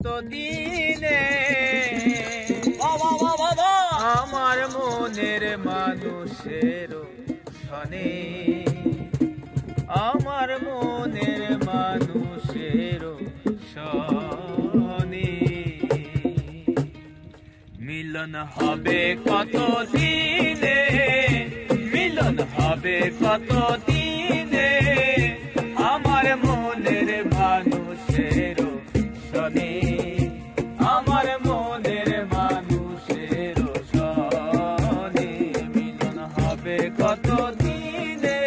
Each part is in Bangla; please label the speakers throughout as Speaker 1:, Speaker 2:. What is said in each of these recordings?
Speaker 1: দিনে আমার মনের মানুষের শনে, আমার মনের মানুষের শনে মিলন হবে কত দিনে, মিলন হবে কত দিনে আমার মনের মানুষের শনে, আমার মনের মানুষের শনে মিলন হবে কত দিনে।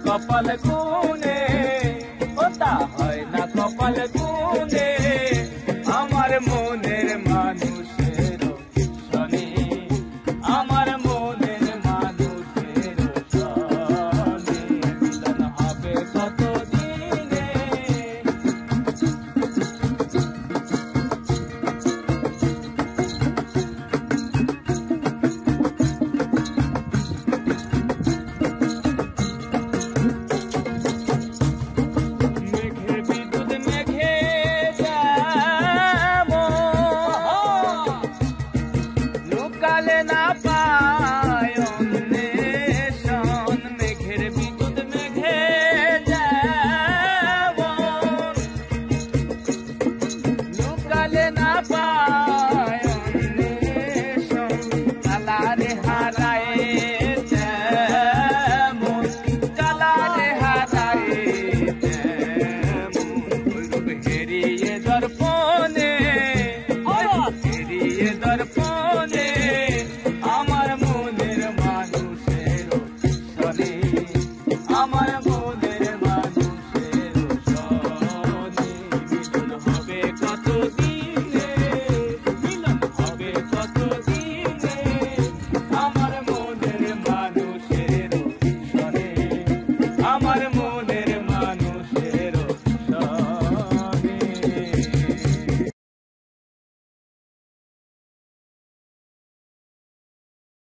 Speaker 1: কপাল গুনে ওটা হয় না কপাল গুনে।